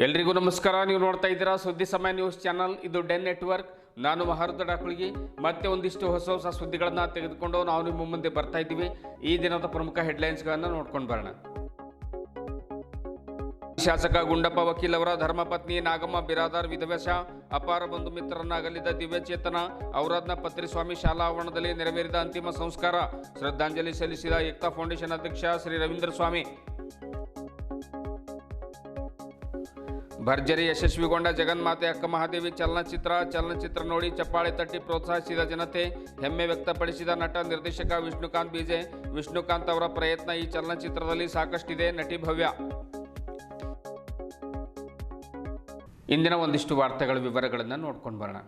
ಎಲ್ರಿಗೂ ನಮಸ್ಕಾರ. ನೀವು ನೋಡ್ತಾ ಇದ್ದೀರಾ ಸುದ್ದಿ ಸಮಯ ನ್ಯೂಸ್ ಚಾನಲ್. ಇದು ಡೆನ್ ನೆಟ್ವರ್ಕ್. ನಾನು ಮಹಾರುದ್ಧ ಡಾಕುಳಿಗಿ. ಮತ್ತೆ ಒಂದಿಷ್ಟು ಹೊಸ ಸುದ್ದಿಗಳನ್ನು ತೆಗೆದುಕೊಂಡು ನಾವು ನಿಮ್ಮ ಮುಂದೆ ಬರ್ತಾ ಇದ್ದೀವಿ. ಈ ದಿನದ ಪ್ರಮುಖ ಹೆಡ್ಲೈನ್ಸ್ಗಳನ್ನು ನೋಡ್ಕೊಂಡು ಬರೋಣ. ಶಾಸಕ ಗುಂಡಪ್ಪ ವಕೀಲ್ ಅವರ ಧರ್ಮಪತ್ನಿ ನಾಗಮ್ಮ ಬಿರಾದಾರ್ ವಿಧವಶ ಅಪಾರ ಬಂಧು ಮಿತ್ರರನ್ನ ಅಗಲಿದ ದಿವ್ಯಚೇತನ ಔರಾದ್ನ ಪತ್ರಿಸ್ವಾಮಿ ಶಾಲಾ ಆವರಣದಲ್ಲಿ ನೆರವೇರಿದ ಅಂತಿಮ ಸಂಸ್ಕಾರ. ಶ್ರದ್ಧಾಂಜಲಿ ಸಲ್ಲಿಸಿದ ಏಕ್ತಾ ಫೌಂಡೇಶನ್ ಅಧ್ಯಕ್ಷ ಶ್ರೀ ರವೀಂದ್ರ ಸ್ವಾಮಿ. ಭರ್ಜರಿ ಯಶಸ್ವಿಗೊಂಡ ಜಗನ್ಮಾತೆ ಅಕ್ಕ ಮಹಾದೇವಿ ಚಲನಚಿತ್ರ ನೋಡಿ ಚಪ್ಪಾಳೆ ತಟ್ಟಿ ಪ್ರೋತ್ಸಾಹಿಸಿದ ಜನತೆ. ಹೆಮ್ಮೆ ವ್ಯಕ್ತಪಡಿಸಿದ ನಟ ನಿರ್ದೇಶಕ ವಿಷ್ಣುಕಾಂತ್ ಬಿಜೆ. ವಿಷ್ಣುಕಾಂತ್ ಅವರ ಪ್ರಯತ್ನ ಈ ಚಲನಚಿತ್ರದಲ್ಲಿ ಸಾಕಷ್ಟಿದೆ. ನಟಿ ಭವ್ಯ. ಇಂದಿನ ಒಂದಿಷ್ಟು ವಾರ್ತೆಗಳ ವಿವರಗಳನ್ನು ನೋಡ್ಕೊಂಡು ಬರೋಣ.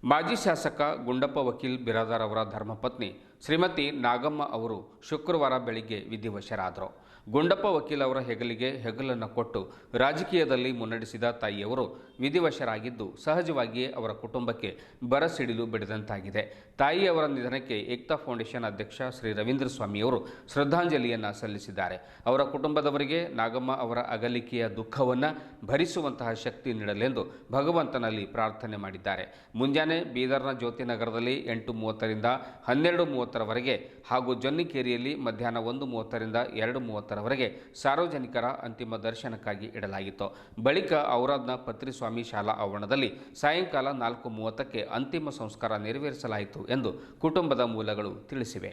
ಮಾಜಿ ಶಾಸಕ ಗುಂಡಪ್ಪ ವಕೀಲ್ ಬಿರಾದಾರ್ ಅವರ ಧರ್ಮಪತ್ನಿ ಶ್ರೀಮತಿ ನಾಗಮ್ಮ ಅವರು ಶುಕ್ರವಾರ ಬೆಳಿಗ್ಗೆ ವಿಧಿವಶರಾದರು. ಗುಂಡಪ್ಪ ವಕೀಲ್ ಅವರ ಹೆಗಲಿಗೆ ಹೆಗಲನ್ನು ಕೊಟ್ಟು ರಾಜಕೀಯದಲ್ಲಿ ಮುನ್ನಡೆಸಿದ ತಾಯಿಯವರು ವಿಧಿವಶರಾಗಿದ್ದು ಸಹಜವಾಗಿಯೇ ಅವರ ಕುಟುಂಬಕ್ಕೆ ಬರಸಿಡಿಲು ಬಿಡದಂತಾಗಿದೆ. ತಾಯಿಯವರ ನಿಧನಕ್ಕೆ ಏಕ್ತಾ ಫೌಂಡೇಶನ್ ಅಧ್ಯಕ್ಷ ಶ್ರೀ ರವೀಂದ್ರ ಸ್ವಾಮಿಯವರು ಶ್ರದ್ಧಾಂಜಲಿಯನ್ನು ಸಲ್ಲಿಸಿದ್ದಾರೆ. ಅವರ ಕುಟುಂಬದವರಿಗೆ ನಾಗಮ್ಮ ಅವರ ಅಗಲಿಕೆಯ ದುಃಖವನ್ನು ಭರಿಸುವಂತಹ ಶಕ್ತಿ ನೀಡಲೆಂದು ಭಗವಂತನಲ್ಲಿ ಪ್ರಾರ್ಥನೆ ಮಾಡಿದ್ದಾರೆ. ಮುಂಜಾನೆ ಬೀದರ್ನ ಜ್ಯೋತಿನಗರದಲ್ಲಿ 8:30ರಿಂದ 12:30ರವರೆಗೆ ಹಾಗೂ ಜೊನ್ನಿಕೇರಿಯಲ್ಲಿ ಮಧ್ಯಾಹ್ನ 1:30ರಿಂದ 2:30ರವರೆಗೆ ಸಾರ್ವಜನಿಕರ ಅಂತಿಮ ದರ್ಶನಕ್ಕಾಗಿ ಇಡಲಾಗಿತ್ತು. ಬಳಿಕ ಔರಾದ್ನ ಪತ್ರಿಸ್ವಾಮಿ ಶಾಲಾ ಆವರಣದಲ್ಲಿ ಸಾಯಂಕಾಲ 4:30ಕ್ಕೆ ಅಂತಿಮ ಸಂಸ್ಕಾರ ನೆರವೇರಿಸಲಾಯಿತು ಎಂದು ಕುಟುಂಬದ ಮೂಲಗಳು ತಿಳಿಸಿವೆ.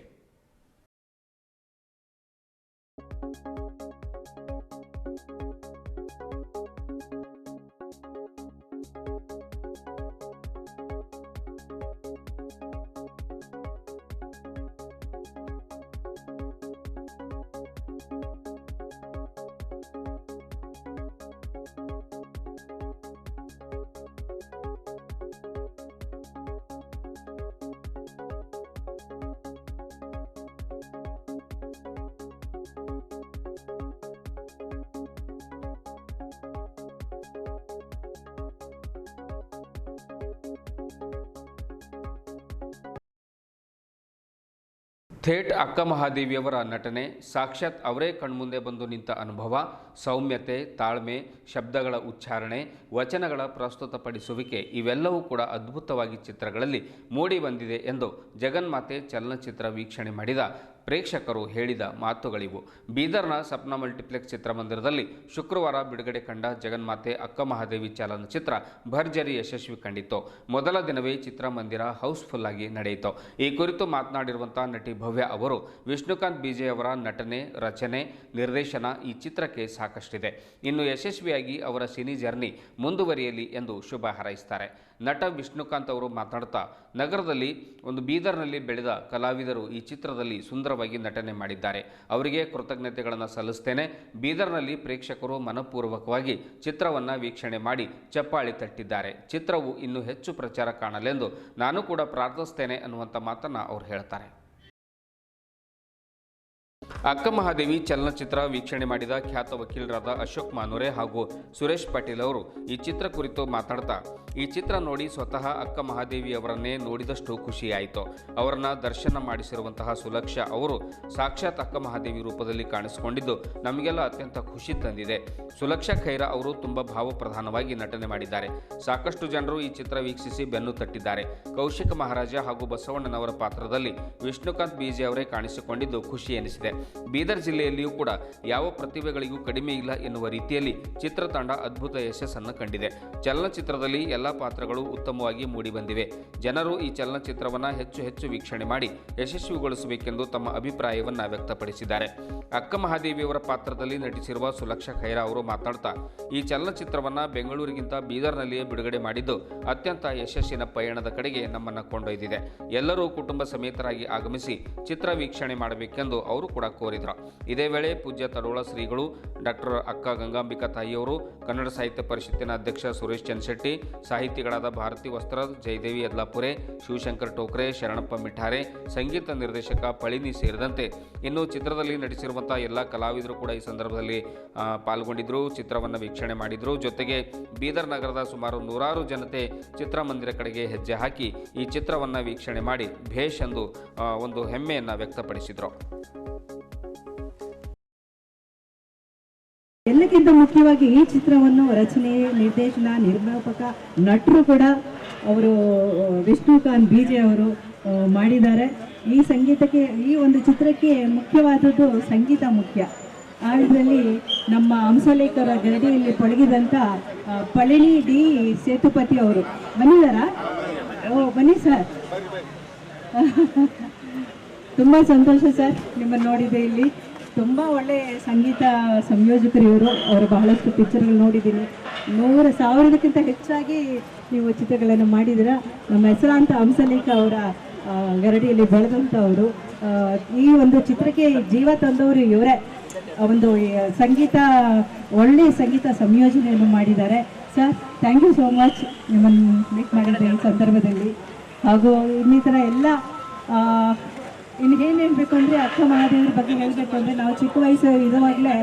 ಥೇಟ್ ಅಕ್ಕ ಮಹಾದೇವಿಯವರ ನಟನೆ, ಸಾಕ್ಷಾತ್ ಅವರೇ ಕಣ್ಮುಂದೆ ಬಂದು ನಿಂತ ಅನುಭವ, ಸೌಮ್ಯತೆ, ತಾಳ್ಮೆ, ಶಬ್ದಗಳ ಉಚ್ಚಾರಣೆ, ವಚನಗಳ ಪ್ರಸ್ತುತಪಡಿಸುವಿಕೆ ಇವೆಲ್ಲವೂ ಕೂಡ ಅದ್ಭುತವಾಗಿ ಚಿತ್ರಗಳಲ್ಲಿ ಮೂಡಿ ಬಂದಿದೆ ಎಂದು ಜಗನ್ಮಾತೆ ಚಲನಚಿತ್ರ ವೀಕ್ಷಣೆ ಮಾಡಿದ ಪ್ರೇಕ್ಷಕರು ಹೇಳಿದ ಮಾತುಗಳಿವು. ಬೀದರ್ನ ಸಪ್ನಾ ಮಲ್ಟಿಪ್ಲೆಕ್ಸ್ ಚಿತ್ರಮಂದಿರದಲ್ಲಿ ಶುಕ್ರವಾರ ಬಿಡುಗಡೆ ಕಂಡ ಜಗನ್ಮಾತೆ ಅಕ್ಕ ಮಹಾದೇವಿ ಚಲನಚಿತ್ರ ಭರ್ಜರಿ ಯಶಸ್ವಿ ಕಂಡಿತು. ಮೊದಲ ದಿನವೇ ಚಿತ್ರಮಂದಿರ ಹೌಸ್ಫುಲ್ ಆಗಿ ನಡೆಯಿತು. ಈ ಕುರಿತು ಮಾತನಾಡಿರುವಂಥ ನಟಿ ಭವ್ಯ ಅವರು ವಿಷ್ಣುಕಾಂತ್ ಬಿಜೆ ಅವರ ನಟನೆ, ರಚನೆ, ನಿರ್ದೇಶನ ಈ ಚಿತ್ರಕ್ಕೆ ಸಾಕಷ್ಟಿದೆ. ಇನ್ನು ಯಶಸ್ವಿಯಾಗಿ ಅವರ ಸಿನಿ ಜರ್ನಿ ಮುಂದುವರಿಯಲಿ ಎಂದು ಶುಭ ಹಾರೈಸುತ್ತಾರೆ. ನಟ ವಿಷ್ಣುಕಾಂತ್ ಅವರು ಮಾತನಾಡ್ತಾ, ನಗರದಲ್ಲಿ ಬೀದರ್ನಲ್ಲಿ ಬೆಳೆದ ಕಲಾವಿದರು ಈ ಚಿತ್ರದಲ್ಲಿ ಸುಂದರವಾಗಿ ನಟನೆ ಮಾಡಿದ್ದಾರೆ. ಅವರಿಗೆ ಕೃತಜ್ಞತೆಗಳನ್ನು ಸಲ್ಲಿಸ್ತೇನೆ. ಬೀದರ್ನಲ್ಲಿ ಪ್ರೇಕ್ಷಕರು ಮನಪೂರ್ವಕವಾಗಿ ಚಿತ್ರವನ್ನು ವೀಕ್ಷಣೆ ಮಾಡಿ ಚಪ್ಪಾಳಿ ತಟ್ಟಿದ್ದಾರೆ. ಚಿತ್ರವು ಇನ್ನೂ ಹೆಚ್ಚು ಪ್ರಚಾರ ಕಾಣಲೆಂದು ನಾನು ಕೂಡ ಪ್ರಾರ್ಥಿಸ್ತೇನೆ ಅನ್ನುವಂಥ ಮಾತನ್ನು ಅವರು ಹೇಳ್ತಾರೆ. ಅಕ್ಕ ಮಹಾದೇವಿ ಚಲನಚಿತ್ರ ವೀಕ್ಷಣೆ ಮಾಡಿದ ಖ್ಯಾತ ವಕೀಲರಾದ ಅಶೋಕ್ ಮಾನುರೆ ಹಾಗೂ ಸುರೇಶ್ ಪಾಟೀಲ್ ಅವರು ಈ ಚಿತ್ರ ಕುರಿತು ಮಾತನಾಡ್ತಾ, ಈ ಚಿತ್ರ ನೋಡಿ ಸ್ವತಃ ಅಕ್ಕ ಮಹಾದೇವಿ ಅವರನ್ನೇ ನೋಡಿದಷ್ಟು ಖುಷಿಯಾಯಿತು. ಅವರನ್ನ ದರ್ಶನ ಮಾಡಿಸಿರುವಂತಹ ಸುಲಕ್ಷಾ ಅವರು ಸಾಕ್ಷಾತ್ ಅಕ್ಕ ಮಹಾದೇವಿ ರೂಪದಲ್ಲಿ ಕಾಣಿಸಿಕೊಂಡಿದ್ದು ನಮಗೆಲ್ಲ ಅತ್ಯಂತ ಖುಷಿ ತಂದಿದೆ. ಸುಲಕ್ಷಾ ಖೈರಾ ಅವರು ತುಂಬ ಭಾವಪ್ರಧಾನವಾಗಿ ನಟನೆ ಮಾಡಿದ್ದಾರೆ. ಸಾಕಷ್ಟು ಜನರು ಈ ಚಿತ್ರ ವೀಕ್ಷಿಸಿ ಬೆನ್ನು ತಟ್ಟಿದ್ದಾರೆ. ಕೌಶಿಕ ಮಹಾರಾಜ ಹಾಗೂ ಬಸವಣ್ಣನವರ ಪಾತ್ರದಲ್ಲಿ ವಿಷ್ಣುಕಾಂತ್ ಬಿಜೆ ಅವರೇ ಕಾಣಿಸಿಕೊಂಡಿದ್ದು ಖುಷಿ ಎನಿಸಿದೆ. ಬೀದರ್ ಜಿಲ್ಲೆಯಲ್ಲಿಯೂ ಕೂಡ ಯಾವ ಪ್ರತಿಭೆಗಳಿಗೂ ಕಡಿಮೆ ಇಲ್ಲ ಎನ್ನುವ ರೀತಿಯಲ್ಲಿ ಚಿತ್ರತಂಡ ಅದ್ಭುತ ಯಶಸ್ಸನ್ನು ಕಂಡಿದೆ. ಚಲನಚಿತ್ರದಲ್ಲಿ ಎಲ್ಲ ಪಾತ್ರಗಳು ಉತ್ತಮವಾಗಿ ಮೂಡಿಬಂದಿವೆ. ಜನರು ಈ ಚಲನಚಿತ್ರವನ್ನು ಹೆಚ್ಚು ವೀಕ್ಷಣೆ ಮಾಡಿ ಯಶಸ್ವಿಗೊಳಿಸಬೇಕೆಂದು ತಮ್ಮ ಅಭಿಪ್ರಾಯವನ್ನು ವ್ಯಕ್ತಪಡಿಸಿದ್ದಾರೆ. ಅಕ್ಕ ಮಹಾದೇವಿಯವರ ಪಾತ್ರದಲ್ಲಿ ನಟಿಸಿರುವ ಸುಲಕ್ಷಾ ಖೈರಾ ಅವರು ಮಾತನಾಡ್ತಾ, ಈ ಚಲನಚಿತ್ರವನ್ನು ಬೆಂಗಳೂರಿಗಿಂತ ಬೀದರ್ನಲ್ಲಿಯೇ ಬಿಡುಗಡೆ ಮಾಡಿದ್ದು ಅತ್ಯಂತ ಯಶಸ್ಸಿನ ಪಯಣದ ಕಡೆಗೆ ನಮ್ಮನ್ನು ಕೊಂಡೊಯ್ದಿದೆ. ಎಲ್ಲರೂ ಕುಟುಂಬ ಸಮೇತರಾಗಿ ಆಗಮಿಸಿ ಚಿತ್ರ ವೀಕ್ಷಣೆ ಮಾಡಬೇಕೆಂದು ಅವರು ಕೂಡ ಕೋರಿದರು. ಇದೇ ವೇಳೆ ಪೂಜ್ಯ ತಡೋಳ ಶ್ರೀಗಳು, ಡಾಕ್ಟರ್ ಅಕ್ಕ ಗಂಗಾಂಬಿಕಾ ತಾಯಿಯವರು, ಕನ್ನಡ ಸಾಹಿತ್ಯ ಪರಿಷತ್ತಿನ ಅಧ್ಯಕ್ಷ ಸುರೇಶ್ ಚನ್ಶೆಟ್ಟಿ, ಸಾಹಿತಿಗಳಾದ ಭಾರತಿ ವಸ್ತ್ರದ್, ಜಯದೇವಿ ಯದ್ಲಾಪುರೆ, ಶಿವಶಂಕರ್ ಟೋಕ್ರೆ, ಶರಣಪ್ಪ ಮಿಠಾರೆ, ಸಂಗೀತ ನಿರ್ದೇಶಕ ಪಳಿನಿ ಸೇರಿದಂತೆ ಇನ್ನು ಚಿತ್ರದಲ್ಲಿ ನಟಿಸಿರುವಂತಹ ಎಲ್ಲ ಕಲಾವಿದರು ಕೂಡ ಈ ಸಂದರ್ಭದಲ್ಲಿ ಪಾಲ್ಗೊಂಡಿದ್ದರು, ಚಿತ್ರವನ್ನು ವೀಕ್ಷಣೆ ಮಾಡಿದರು. ಜೊತೆಗೆ ಬೀದರ್ ನಗರದ ಸುಮಾರು 100 ಜನತೆ ಚಿತ್ರಮಂದಿರ ಕಡೆಗೆ ಹೆಜ್ಜೆ ಹಾಕಿ ಈ ಚಿತ್ರವನ್ನು ವೀಕ್ಷಣೆ ಮಾಡಿ ಭೇಷ್ ಎಂದು ಒಂದು ಹೆಮ್ಮೆಯನ್ನು ವ್ಯಕ್ತಪಡಿಸಿದರು. ಎಲ್ಲಕ್ಕಿಂತ ಮುಖ್ಯವಾಗಿ ಈ ಚಿತ್ರವನ್ನು ರಚನೆ, ನಿರ್ದೇಶನ, ನಿರ್ಮಾಪಕ, ನಟರು ಕೂಡ ಅವರು ವಿಷ್ಣುಕಾಂತ್ ಬೀಜೆ ಅವರು ಮಾಡಿದ್ದಾರೆ. ಈ ಸಂಗೀತಕ್ಕೆ, ಈ ಒಂದು ಚಿತ್ರಕ್ಕೆ ಮುಖ್ಯವಾದದ್ದು ಸಂಗೀತ ಮುಖ್ಯ. ಆ ಇದರಲ್ಲಿ ನಮ್ಮ ಹಂಸಲೇಖರ ಗರಡಿಯಲ್ಲಿ ಪಳಗಿದಂಥ ಪಳನಿ ಡಿ ಸೇತುಪತಿ ಅವರು ಬಂದಿದ್ದಾರಾ? ಬನ್ನಿ ಸರ್. ತುಂಬ ಸಂತೋಷ ಸರ್ ನಿಮ್ಮನ್ನು ನೋಡಿದೆ. ಇಲ್ಲಿ ತುಂಬ ಒಳ್ಳೆ ಸಂಗೀತ ಸಂಯೋಜಕರು ಇವರು. ಅವರು ಬಹಳಷ್ಟು ಪಿಕ್ಚರ್ಗಳು ನೋಡಿದ್ದೀನಿ. 100,000ಕ್ಕಿಂತ ಹೆಚ್ಚಾಗಿ ನೀವು ಚಿತ್ರಗಳನ್ನು ಮಾಡಿದ್ದೀರಾ. ನಮ್ಮ ಹೆಸರಾಂತ ಹಂಸಲೇಖ ಅವರ ಗರಡಿಯಲ್ಲಿ ಬೆಳೆದಂಥವರು. ಈ ಒಂದು ಚಿತ್ರಕ್ಕೆ ಜೀವ ತಂದವರು ಇವರೇ. ಒಂದು ಸಂಗೀತ, ಒಳ್ಳೆಯ ಸಂಗೀತ ಸಂಯೋಜನೆಯನ್ನು ಮಾಡಿದ್ದಾರೆ. Sir, thank you so much ನಿಮ್ಮನ್ನು ಮೀಟ್ ಮಾಡಿದ್ದೆ ಈ ಸಂದರ್ಭದಲ್ಲಿ. ಹಾಗೂ ಇನ್ನಿತರ ಎಲ್ಲ ಇನ್ನು ಏನು ಹೇಳಬೇಕು ಅಂದರೆ, ಅಕ್ಕ ಮಹಾದೇವರ ಬಗ್ಗೆ ಹೇಳಬೇಕು ಅಂದರೆ, ನಾವು ಚಿಕ್ಕ ವಯಸ್ಸು ಇರುವಾಗಲೇ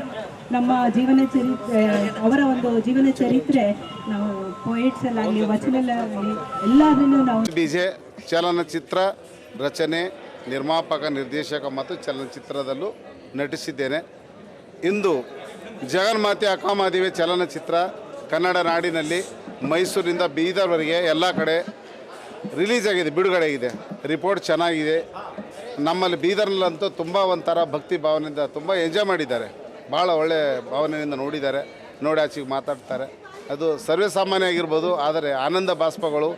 ನಮ್ಮ ಜೀವನ ಚರಿತ್ರೆ, ಅವರ ಒಂದು ಜೀವನ ಚರಿತ್ರೆ ನಾವು ಪೋಯಿಟ್ಸಲ್ಲಾಗಲಿ, ವಚನಲ್ಲಾಗಲಿ ಎಲ್ಲದನ್ನು ನಾವು ಬೀಜೆ ಚಲನಚಿತ್ರ ರಚನೆ, ನಿರ್ಮಾಪಕ, ನಿರ್ದೇಶಕ ಮತ್ತು ಚಲನಚಿತ್ರದಲ್ಲೂ ನಟಿಸಿದ್ದೇನೆ. ಇಂದು ಜಗನ್ಮಾತೆ ಅಕ್ಕಮಹಾದೇವಿ ಚಲನಚಿತ್ರ ಕನ್ನಡ ನಾಡಿನಲ್ಲಿ ಮೈಸೂರಿಂದ ಬೀದರ್ವರೆಗೆ ಎಲ್ಲ ಕಡೆ ರಿಲೀಸ್ ಆಗಿದೆ, ಬಿಡುಗಡೆ ಇದೆ. ರಿಪೋರ್ಟ್ ಚೆನ್ನಾಗಿದೆ. ನಮ್ಮಲ್ಲಿ ಬೀದರ್ನಲ್ಲಂತೂ ತುಂಬ ಒಂಥರ ಭಕ್ತಿ ಭಾವನೆಯಿಂದ ತುಂಬ ಎಂಜಾಯ್ ಮಾಡಿದ್ದಾರೆ. ಭಾಳ ಒಳ್ಳೆಯ ಭಾವನೆಯಿಂದ ನೋಡಿದ್ದಾರೆ, ನೋಡಿ ಆಚೆಗೆ ಮಾತಾಡ್ತಾರೆ. ಅದು ಸರ್ವೇ ಸಾಮಾನ್ಯ ಆಗಿರ್ಬೋದು, ಆದರೆ ಆನಂದ ಬಾಷ್ಪಗಳು,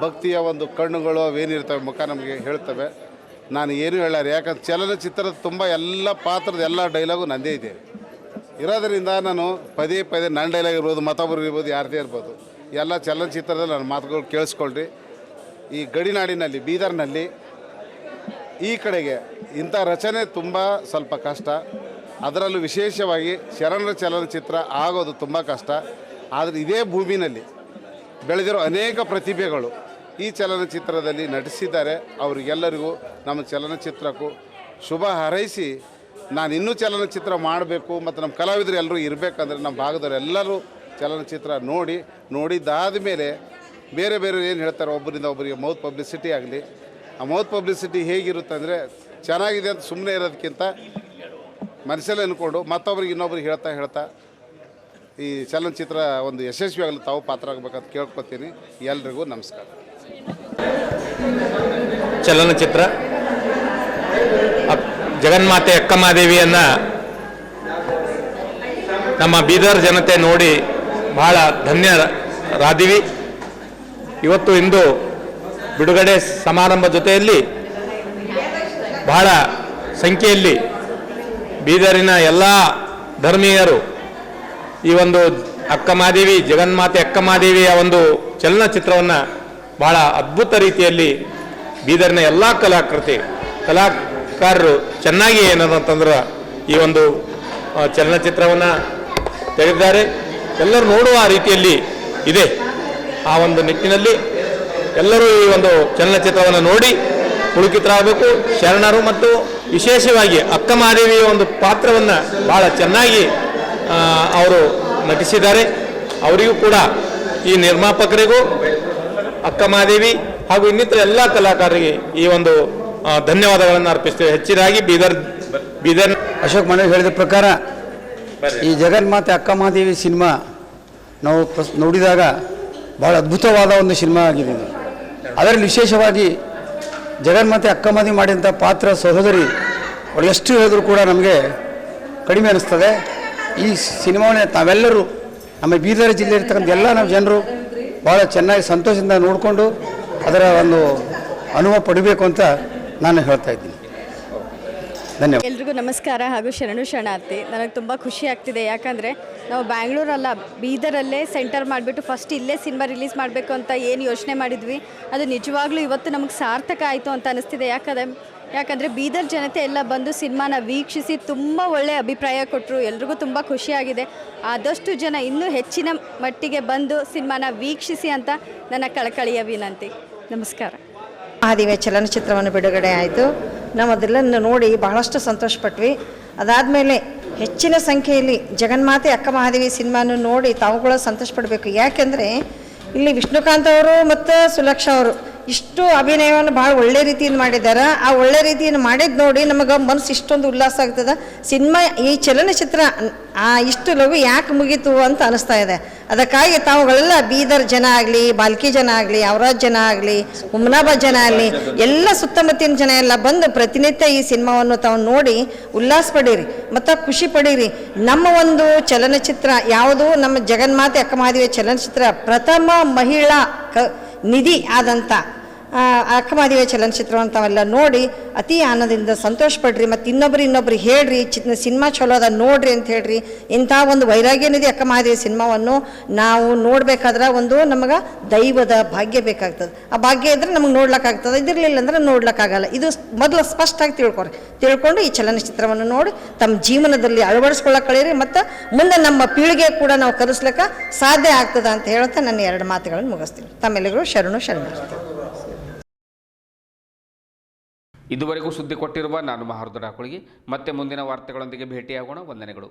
ಭಕ್ತಿಯ ಒಂದು ಕಣ್ಣುಗಳು ಅವೇನಿರ್ತವೆ, ಮುಖ ನಮಗೆ ಹೇಳ್ತವೆ. ನಾನು ಏನು ಹೇಳಾರೆ, ಯಾಕಂದ್ರೆ ಚಲನಚಿತ್ರದ ತುಂಬ ಎಲ್ಲ ಪಾತ್ರದ ಎಲ್ಲ ಡೈಲಾಗು ನನ್ನದೇ ಇದೆ ಇರೋದರಿಂದ ನಾನು ಪದೇ ಪದೇ ನನ್ನ ಡೈಲಾಗ್ ಇರ್ಬೋದು, ಮತ್ತೊಬ್ಬರು ಇರ್ಬೋದು, ಯಾರದೇ ಇರ್ಬೋದು, ಎಲ್ಲ ಚಲನಚಿತ್ರದಲ್ಲಿ ನನ್ನ ಮಾತುಗಳು ಕೇಳಿಸ್ಕೊಳ್ರಿ. ಈ ಗಡಿನಾಡಿನಲ್ಲಿ, ಬೀದರ್ನಲ್ಲಿ ಈ ಕಡೆಗೆ ಇಂಥ ರಚನೆ ತುಂಬ ಸ್ವಲ್ಪ ಕಷ್ಟ. ಅದರಲ್ಲೂ ವಿಶೇಷವಾಗಿ ಶರಣರ ಚಲನಚಿತ್ರ ಆಗೋದು ತುಂಬ ಕಷ್ಟ. ಆದರೆ ಇದೇ ಭೂಮಿನಲ್ಲಿ ಬೆಳೆದಿರೋ ಅನೇಕ ಪ್ರತಿಭೆಗಳು ಈ ಚಲನಚಿತ್ರದಲ್ಲಿ ನಟಿಸಿದ್ದಾರೆ. ಅವರಿಗೆಲ್ಲರಿಗೂ ನಮ್ಮ ಚಲನಚಿತ್ರಕ್ಕೂ ಶುಭ ಹಾರೈಸಿ, ನಾನು ಇನ್ನೂ ಚಲನಚಿತ್ರ ಮಾಡಬೇಕು ಮತ್ತು ನಮ್ಮ ಕಲಾವಿದರು ಎಲ್ಲರೂ ಇರಬೇಕಂದ್ರೆ ನಮ್ಮ ಭಾಗದವರು ಎಲ್ಲರೂ ಚಲನಚಿತ್ರ ನೋಡಿದ್ದಾದ ಮೇಲೆ ಬೇರೆ ಬೇರೆ ಏನು ಹೇಳ್ತಾರೆ, ಒಬ್ಬರಿಂದ ಒಬ್ಬರಿಗೆ ಮೌತ್ ಪಬ್ಲಿಸಿಟಿ ಆಗಲಿ. ಆ ಮೌತ್ ಪಬ್ಲಿಸಿಟಿ ಹೇಗಿರುತ್ತೆ ಅಂದರೆ, ಚೆನ್ನಾಗಿದೆ ಅಂತ ಸುಮ್ಮನೆ ಇರೋದಕ್ಕಿಂತ ಮನಸ್ಸಲ್ಲಿ ಅಂದ್ಕೊಂಡು ಮತ್ತೊಬ್ರಿಗೆ ಇನ್ನೊಬ್ರಿಗೆ ಹೇಳ್ತಾ ಈ ಚಲನಚಿತ್ರ ಒಂದು ಯಶಸ್ವಿಯಾಗಲು ತಾವು ಪಾತ್ರ ಆಗಬೇಕಂತ ಕೇಳ್ಕೊತೀನಿ. ಎಲ್ರಿಗೂ ನಮಸ್ಕಾರ. ಚಲನಚಿತ್ರ ಜಗನ್ಮಾತೆ ಅಕ್ಕಮಹಾದೇವಿಯನ್ನು ನಮ್ಮ ಬೀದರ್ ಜನತೆ ನೋಡಿ ಬಹಳ ಧನ್ಯರಾದಿವಿ. ಇವತ್ತು ಇಂದು ಬಿಡುಗಡೆ ಸಮಾರಂಭ ಜೊತೆಯಲ್ಲಿ ಬಹಳ ಸಂಖ್ಯೆಯಲ್ಲಿ ಬೀದರಿನ ಎಲ್ಲ ಧರ್ಮೀಯರು ಈ ಒಂದು ಅಕ್ಕಮಹಾದೇವಿ, ಜಗನ್ಮಾತೆ ಅಕ್ಕಮಹಾದೇವಿಯ ಒಂದು ಚಲನಚಿತ್ರವನ್ನು ಬಹಳ ಅದ್ಭುತ ರೀತಿಯಲ್ಲಿ ಬೀದರಿನ ಎಲ್ಲ ಕಲಾಕಾರರು ಚೆನ್ನಾಗಿ ಏನಂತಂದ್ರೆ ಈ ಒಂದು ಚಲನಚಿತ್ರವನ್ನು ತೆಗೆದಿದ್ದಾರೆ. ಎಲ್ಲರೂ ನೋಡುವ ರೀತಿಯಲ್ಲಿ ಇದೆ. ಆ ಒಂದು ನಿಟ್ಟಿನಲ್ಲಿ ಎಲ್ಲರೂ ಈ ಒಂದು ಚಲನಚಿತ್ರವನ್ನು ನೋಡಿ ಪುಳಕಿತರಾಗಬೇಕು. ಶರಣರು ಮತ್ತು ವಿಶೇಷವಾಗಿ ಅಕ್ಕಮಹಾದೇವಿಯ ಒಂದು ಪಾತ್ರವನ್ನು ಭಾಳ ಚೆನ್ನಾಗಿ ಅವರು ನಟಿಸಿದ್ದಾರೆ. ಅವರಿಗೂ ಕೂಡ, ಈ ನಿರ್ಮಾಪಕರಿಗೂ, ಅಕ್ಕಮಹಾದೇವಿ ಹಾಗೂ ಇನ್ನಿತರ ಎಲ್ಲ ಕಲಾಕಾರರಿಗೆ ಈ ಒಂದು ಧನ್ಯವಾದಗಳನ್ನು ಅರ್ಪಿಸ್ತೇವೆ. ಹೆಚ್ಚಿನಾಗಿ ಬೀದರ್ ಅಶೋಕ್ ಮನೆ ಹೇಳಿದ ಪ್ರಕಾರ ಈ ಜಗನ್ಮಾತೆ ಅಕ್ಕಮಹಾದೇವಿ ಸಿನಿಮಾ ನಾವು ನೋಡಿದಾಗ ಭಾಳ ಅದ್ಭುತವಾದ ಒಂದು ಸಿನಿಮಾ ಆಗಿದೆ. ಅದರಲ್ಲಿ ವಿಶೇಷವಾಗಿ ಜಗನ್ಮಾತೆ ಅಕ್ಕಮಹಾದೇವಿ ಮಾಡಿದಂಥ ಪಾತ್ರ ಸಹೋದರಿ ಅವಳು ಎಷ್ಟು ಹೇಳಿದ್ರು ಕೂಡ ನಮಗೆ ಕಡಿಮೆ ಅನ್ನಿಸ್ತದೆ. ಈ ಸಿನಿಮಾವನ್ನೇ ತಾವೆಲ್ಲರೂ ನಮ್ಮ ಬೀದರ್ ಜಿಲ್ಲೆ ಇರ್ತಕ್ಕಂಥ ಎಲ್ಲ ನಮ್ಮ ಜನರು ಭಾಳ ಚೆನ್ನಾಗಿ ಸಂತೋಷದಿಂದ ನೋಡಿಕೊಂಡು ಅದರ ಒಂದು ಅನುಭವ ಪಡಿಬೇಕು ಅಂತ ನಾನು ಹೇಳ್ತಾ ಇದ್ದೀನಿ. ಧನ್ಯವಾದ. ಎಲ್ರಿಗೂ ನಮಸ್ಕಾರ ಹಾಗೂ ಶರಣಾರ್ಥಿ. ನನಗೆ ತುಂಬ ಖುಷಿ ಆಗ್ತಿದೆ. ಯಾಕಂದರೆ ನಾವು ಬ್ಯಾಂಗ್ಳೂರಲ್ಲ, ಬೀದರಲ್ಲೇ ಸೆಂಟರ್ ಮಾಡಿಬಿಟ್ಟು ಫಸ್ಟ್ ಇಲ್ಲೇ ಸಿನಿಮಾ ರಿಲೀಸ್ ಮಾಡಬೇಕು ಅಂತ ಏನು ಯೋಚನೆ ಮಾಡಿದ್ವಿ, ಅದು ನಿಜವಾಗ್ಲೂ ಇವತ್ತು ನಮಗೆ ಸಾರ್ಥಕ ಆಯಿತು ಅಂತ ಅನಿಸ್ತಿದೆ. ಯಾಕಂದರೆ ಬೀದರ್ ಜನತೆ ಎಲ್ಲ ಬಂದು ಸಿನಿಮಾನ ವೀಕ್ಷಿಸಿ ತುಂಬ ಒಳ್ಳೆಯ ಅಭಿಪ್ರಾಯ ಕೊಟ್ಟರು. ಎಲ್ರಿಗೂ ತುಂಬ ಖುಷಿಯಾಗಿದೆ. ಆದಷ್ಟು ಜನ ಇನ್ನೂ ಹೆಚ್ಚಿನ ಮಟ್ಟಿಗೆ ಬಂದು ಸಿನಿಮಾನ ವೀಕ್ಷಿಸಿ ಅಂತ ನನ್ನ ಕಳಕಳಿಯ ವಿನಂತಿ. ನಮಸ್ಕಾರ. ಮಹಾದೇವಿಯ ಚಲನಚಿತ್ರವನ್ನು ಬಿಡುಗಡೆ ಆಯಿತು. ನಾವು ಅದೆಲ್ಲ ನೋಡಿ ಬಹಳಷ್ಟು ಸಂತೋಷಪಟ್ವಿ. ಅದಾದಮೇಲೆ ಹೆಚ್ಚಿನ ಸಂಖ್ಯೆಯಲ್ಲಿ ಜಗನ್ಮಾತೆ ಅಕ್ಕಮಹಾದೇವಿ ಸಿನಿಮಾನು ನೋಡಿ ತಾವುಗಳು ಸಂತೋಷಪಡಬೇಕು. ಯಾಕೆಂದರೆ ಇಲ್ಲಿ ವಿಷ್ಣುಕಾಂತ್ ಅವರು ಮತ್ತು ಸುಲಕ್ಷ ಅವರು ಇಷ್ಟು ಅಭಿನಯವನ್ನು ಭಾಳ ಒಳ್ಳೆ ರೀತಿಯಿಂದ ಮಾಡಿದ್ದಾರೆ. ಆ ಒಳ್ಳೆ ರೀತಿಯನ್ನು ಮಾಡಿದ್ದು ನೋಡಿ ನಮಗೆ ಮನಸ್ಸು ಇಷ್ಟೊಂದು ಉಲ್ಲಾಸ ಆಗ್ತದೆ. ಸಿನಿಮಾ ಈ ಚಲನಚಿತ್ರ ಇಷ್ಟು ಲಘು ಯಾಕೆ ಮುಗೀತು ಅಂತ ಅನಿಸ್ತಾ ಇದೆ. ಅದಕ್ಕಾಗಿ ತಾವುಗಳೆಲ್ಲ ಬೀದರ್ ಜನ ಆಗಲಿ, ಬಾಲ್ಕಿ ಜನ ಆಗಲಿ, ಔರಾದ್ ಜನ ಆಗಲಿ, ಹುಮ್ನಾಬಾದ್ ಜನ ಆಗಲಿ, ಎಲ್ಲ ಸುತ್ತಮುತ್ತಿನ ಜನ ಎಲ್ಲ ಬಂದು ಪ್ರತಿನಿತ್ಯ ಈ ಸಿನಿಮಾವನ್ನು ತಾವು ನೋಡಿ ಉಲ್ಲಾಸ ಪಡೀರಿ ಮತ್ತು ಖುಷಿ ಪಡೀರಿ. ನಮ್ಮ ಒಂದು ಚಲನಚಿತ್ರ ಯಾವುದು, ನಮ್ಮ ಜಗನ್ಮಾತೆ ಅಕ್ಕ ಮಹಾದೇವಿ ಚಲನಚಿತ್ರ ಪ್ರಥಮ ಮಹಿಳಾ ನಿಧಿ ಆದಂಥ ಅಕ್ಕ ಮಹಾದೇವಿ ಚಲನಚಿತ್ರವನ್ನು ತಾವೆಲ್ಲ ನೋಡಿ ಅತಿ ಆನಂದದಿಂದ ಸಂತೋಷ ಪಡ್ರಿ. ಮತ್ತು ಇನ್ನೊಬ್ರು ಹೇಳ್ರಿ ಸಿನಿಮಾ ಚಲೋ ಅದ ನೋಡ್ರಿ ಅಂತ ಹೇಳ್ರಿ. ಇಂಥ ಒಂದು ವೈರಾಗ್ಯ ನಿಧಿ ಅಕ್ಕ ಮಹಾದೇವಿ ಸಿನಿಮಾವನ್ನು ನಾವು ನೋಡಬೇಕಾದ್ರೆ ಒಂದು ನಮಗೆ ದೈವದ ಭಾಗ್ಯ ಬೇಕಾಗ್ತದೆ. ಆ ಭಾಗ್ಯ ಇದ್ರೆ ನಮಗೆ ನೋಡ್ಲಿಕ್ಕಾಗ್ತದೆ, ಇದಿರಲಿಲ್ಲ ಅಂದ್ರೆ ನೋಡ್ಲಿಕ್ಕಾಗಲ್ಲ. ಇದು ಮೊದಲು ಸ್ಪಷ್ಟವಾಗಿ ತಿಳ್ಕೊಂಡು ಈ ಚಲನಚಿತ್ರವನ್ನು ನೋಡಿ ತಮ್ಮ ಜೀವನದಲ್ಲಿ ಅಳವಡಿಸ್ಕೊಳ್ಳೋಕೆ ಕಳೀರಿ ಮತ್ತು ಮುಂದೆ ನಮ್ಮ ಪೀಳಿಗೆ ಕೂಡ ನಾವು ಕಲಿಸ್ಲಿಕ್ಕೆ ಸಾಧ್ಯ ಆಗ್ತದೆ ಅಂತ ಹೇಳ್ತಾ ನನ್ನ 2 ಮಾತುಗಳನ್ನು ಮುಗಿಸ್ತೀನಿ. ತಮ್ಮೆಲ್ಲರಿಗೂ ಶರಣು. ಇದುವರೆಗೂ ಸುದ್ದಿ ಕೊಟ್ಟಿರುವ ನಾನು ಮಹಾರುದ್ರ ಕುಳಗಿ. ಮತ್ತೆ ಮುಂದಿನ ವಾರ್ತೆಗಳೊಂದಿಗೆ ಭೇಟಿಯಾಗೋಣ. ವಂದನೆಗಳು.